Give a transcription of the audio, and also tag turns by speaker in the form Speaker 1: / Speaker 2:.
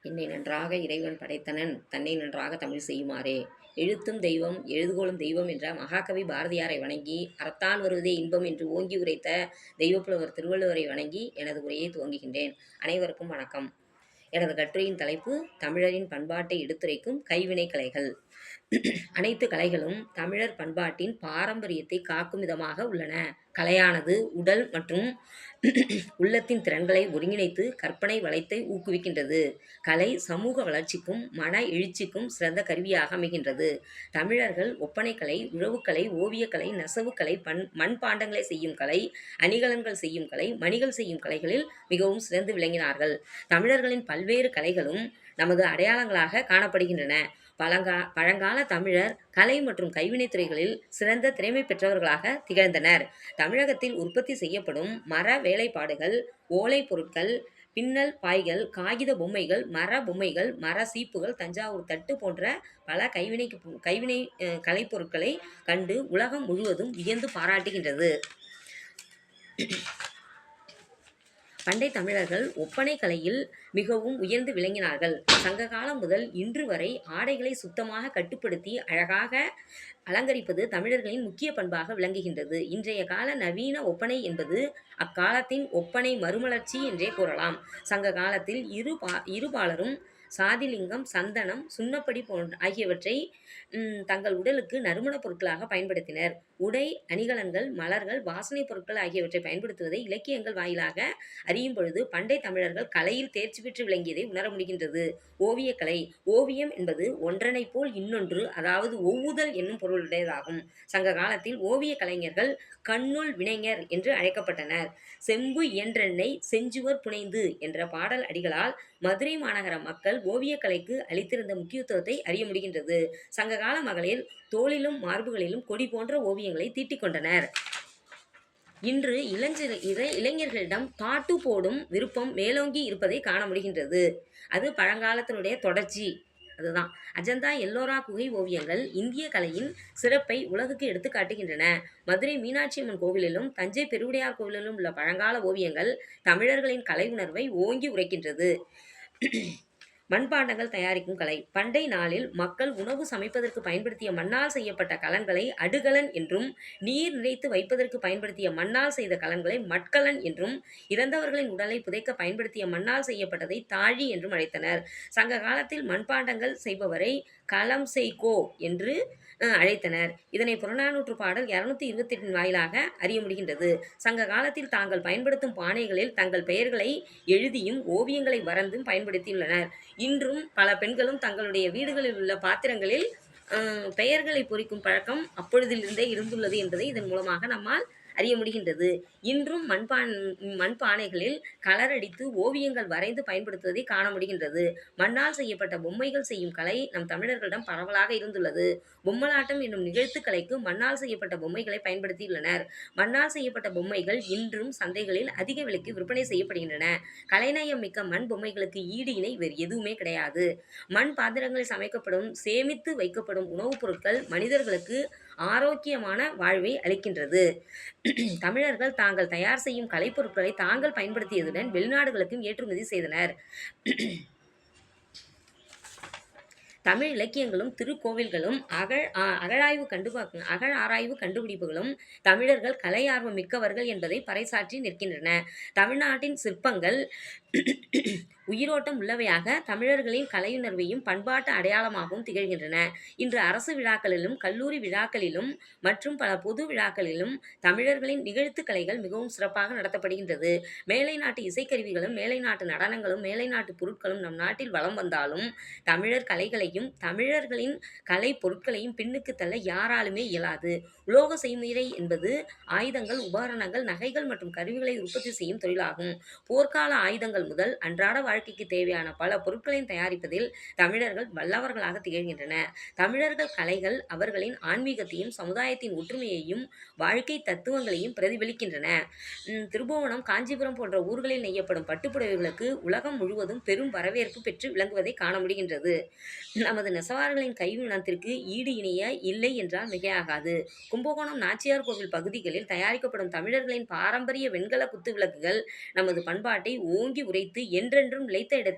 Speaker 1: என்னை நன்றாக இறைவன் படைத்தனன் தன்னை நன்றாக தமிழ் செய்யுமாறே. எழுத்தும் தெய்வம் எழுதுகோலும் தெய்வம் என்ற மகாகவி பாரதியாரை வணங்கி அறத்தான் வருவதே இன்பம் என்று ஓங்கி உரைத்த தெய்வப்புலவர் திருவள்ளுவரை வணங்கி எனது உரையை துவங்குகின்றேன். அனைவருக்கும் வணக்கம். எனது கட்டுரையின் தலைப்பு தமிழரின் பண்பாட்டை எடுத்துரைக்கும் கைவினை கலைகள். அனைத்து கலைகளும் தமிழர் பண்பாட்டின் பாரம்பரியத்தை காக்கும் விதமாக உள்ளன. கலையானது உடல் மற்றும் உள்ளத்தின் திறன்களை ஒருங்கிணைத்து கற்பனை வளத்தை ஊக்குவிக்கின்றது. கலை சமூக வளர்ச்சிக்கும் மன எழுச்சிக்கும் சிறந்த கருவியாக அமைகின்றது. தமிழர்கள் ஒப்பனைக்கலை, உழவுக்கலை, ஓவியக்கலை, நெசவுக்கலை, மண்பாண்டங்களை செய்யும் கலை, அணிகலன்கள் செய்யும் கலை, மணிகள் செய்யும் கலைகளில் மிகவும் சிறந்து விளங்கினார்கள். தமிழர்களின் பல்வேறு கலைகளும் நமது அடையாளங்களாக காணப்படுகின்றன. பழங்கால தமிழர் கலை மற்றும் கைவினைத் துறைகளில் சிறந்த திறமை பெற்றவர்களாக திகழ்ந்தனர். தமிழகத்தில் உற்பத்தி செய்யப்படும் மர வேலைப்பாடுகள், ஓலை பொருட்கள், பின்னல் பாய்கள், காகித பொம்மைகள், மர பொம்மைகள், மர சீப்புகள், தஞ்சாவூர் தட்டு போன்ற பல கைவினை கலைப்பொருட்களை கண்டு உலகம் முழுவதும் வியந்து பாராட்டுகின்றது. பண்டை தமிழர்கள் ஒப்பனை கலையில் மிகவும் உயர்ந்து விளங்கினார்கள். சங்க காலம் முதல் இன்று வரை ஆடைகளை சுத்தமாக கட்டுப்படுத்தி அழகாக அலங்கரிப்பது தமிழர்களின் முக்கிய பண்பாக விளங்குகின்றது. இன்றைய கால நவீன ஒப்பனை என்பது அக்காலத்தின் ஒப்பனை மறுமலர்ச்சி என்றே கூறலாம். சங்க காலத்தில் இருபாலரும் சாதிலிங்கம், சந்தனம், சுண்ணப்படி ஆகியவற்றை தங்கள் உடலுக்கு நறுமணப் பொருட்களாக பயன்படுத்தினர். உடை, அணிகலன்கள், மலர்கள், வாசனை பொருட்கள் ஆகியவற்றை பயன்படுத்துவதை இலக்கியங்கள் வாயிலாக அறியும் பொழுது பண்டை தமிழர்கள் கலையில் தேர்ச்சி பெற்று விளங்கியதை உணர முடிகின்றது. ஓவியக்கலை. ஓவியம் என்பது ஒன்றனை போல் இன்னொன்று, அதாவது ஒவ்வுதல் என்னும் பொருளுடையதாகும். சங்க காலத்தில் ஓவிய கலைஞர்கள் கண்ணுள் வினைஞர் என்று அழைக்கப்பட்டனர். செம்பு இயன்றென்னை செஞ்சுவர் புனைந்து என்ற பாடல் அடிகளால் மதுரை மாநகர மக்கள் ஓவியக்கலைக்கு அளித்திருந்த முக்கியத்துவத்தை அறிய முடிகின்றது. சங்ககால மகளிர் தோளிலும் மார்புகளிலும் கொடி போன்ற ஓவியங்களை தீட்டிக் கொண்டனர். இன்று இளைஞர்களிடம் டாட்டூ போடும் விருப்பம் மேலோங்கி இருப்பதை காண முடிகின்றது. அது பழங்காலத்தினுடைய தொடர்ச்சி. அதுதான் அஜந்தா எல்லோரா குகை ஓவியங்கள் இந்திய கலையின் சிறப்பை உலகுக்கு எடுத்து காட்டுகின்றன. மதுரை மீனாட்சி அம்மன் கோவிலிலும் தஞ்சை பெருவுடையார் கோவிலிலும் உள்ள பழங்கால ஓவியங்கள் தமிழர்களின் கலை உணர்வை ஓங்கி உரைக்கின்றது. மண்பாண்டங்கள் தயாரிக்கும் கலை. பண்டை நாளில் மக்கள் உணவு சமைப்பதற்கு பயன்படுத்திய மண்ணால் செய்யப்பட்ட கலன்களை அடுகலன் என்றும், நீர் நிறைத்து வைப்பதற்கு பயன்படுத்திய மண்ணால் செய்த கலன்களை மட்கலன் என்றும், இறந்தவர்களின் உடலை புதைக்க பயன்படுத்திய மண்ணால் செய்யப்பட்டதை தாழி என்றும் அழைத்தனர். சங்க காலத்தில் மண்பாண்டங்கள் செய்பவரை களம் செய்கோ என்று அழைத்தனர். இதனை புறநானூற்று பாடல் 228 வாயிலாக அறிய முடிகின்றது. சங்க காலத்தில் தாங்கள் பயன்படுத்தும் பானைகளில் தங்கள் பெயர்களை எழுதியும் ஓவியங்களை வரைந்தும் பயன்படுத்தியுள்ளனர். இன்றும் பல பெண்களும் தங்களுடைய வீடுகளில் உள்ள பாத்திரங்களில் பெயர்களை பொறிக்கும் பழக்கம் அப்பொழுதிலிருந்தே இருந்துள்ளது என்பதை இதன் மூலமாக நம்மால் அறிய முடிகின்றது. இன்றும் மண்பானைகளில் கலரடித்து ஓவியங்கள் வரைந்து பயன்படுத்துவதை காண முடிகின்றது. மண்ணால் செய்யப்பட்ட பொம்மைகள் செய்யும் கலை நம் தமிழர்களிடம் பரவலாக இருந்துள்ளது. பொம்மலாட்டம் என்னும் நிகழ்த்து கலைக்கு மண்ணால் செய்யப்பட்ட பொம்மைகளை பயன்படுத்தியுள்ளனர். மண்ணால் செய்யப்பட்ட பொம்மைகள் இன்றும் சந்தைகளில் அதிக விலைக்கு விற்பனை செய்யப்படுகின்றன. கலைநயம் மிக்க மண் பொம்மைகளுக்கு ஈடு இணை வேறு எதுவுமே கிடையாது. மண் பாத்திரங்களில் சமைக்கப்படும் சேமித்து வைக்கப்படும் உணவுப் பொருட்கள் மனிதர்களுக்கு ஆரோக்கியமான வாழ்வை அளிக்கின்றது. தமிழர்கள் தாங்கள் தயார் செய்யும் கலைப்பொருட்களை தாங்கள் பயன்படுத்தியதுடன் வெளிநாடுகளுக்கும் ஏற்றுமதி செய்தனர். தமிழ் இலக்கியங்களும் திருக்கோவில்களும் அகழாய்வு கண்டுபிடிப்புகளும் தமிழர்கள் கலை ஆர்வம் மிக்கவர்கள் என்பதை பறைசாற்றி நிற்கின்றன. தமிழ்நாட்டின் சிற்பங்கள் உயிரோட்டம் உள்ளவையாக தமிழர்களின் கலையுணர்வையும் பண்பாட்டு அடையாளமாகவும் திகழ்கின்றன. இன்று அரசு விழாக்களிலும் கல்லூரி விழாக்களிலும் மற்றும் பல பொது விழாக்களிலும் தமிழர்களின் நிகழ்த்து கலைகள் மிகவும் சிறப்பாக நடத்தப்படுகின்றது. மேலை நாட்டு இசைக்கருவிகளும் மேலை நாட்டு நடனங்களும் மேலை நாட்டு பொருட்களும் நம் நாட்டில் வலம் வந்தாலும் தமிழர் கலைகளையும் தமிழர்களின் கலை பொருட்களையும் பின்னுக்கு தள்ள யாராலுமே இயலாது. உலோக செய்முறை என்பது ஆயுதங்கள், உபகரணங்கள், நகைகள் மற்றும் கருவிகளை உற்பத்தி செய்யும் தொழிலாகும். போர்க்கால ஆயுதங்கள் முதல் அன்றாட வாழ்க்கைக்கு தேவையான பல பொருட்களையும் தயாரிப்பதில் தமிழர்கள் வல்லவர்களாக திகழ்கின்றனர். தமிழர்கள் கலைகள் அவர்களின் ஆன்மீகத்தையும் சமுதாயத்தின் ஒற்றுமையையும் வாழ்க்கை தத்துவங்களையும் பிரதிபலிக்கின்றன. திருபுவனம், காஞ்சிபுரம் போன்ற ஊர்களில் நெய்யப்படும் பட்டுப்புடவைகளுக்கு உலகம் முழுவதும் பெரும் வரவேற்பு பெற்று விளங்குவதை காண முடிகின்றது. நமது நெசவாளர்களின் கைவினத்திற்கு ஈடு இணைய இல்லை என்றால் மிகையாகாது. கும்பகோணம் நாச்சியார் கோவில் பகுதிகளில் தயாரிக்கப்படும் தமிழர்களின் பாரம்பரிய வெண்கல குத்து விளக்குகள் நமது பண்பாட்டை ஓங்கி உரைத்து என்றென்றும் நிலைத்த இடத்தில்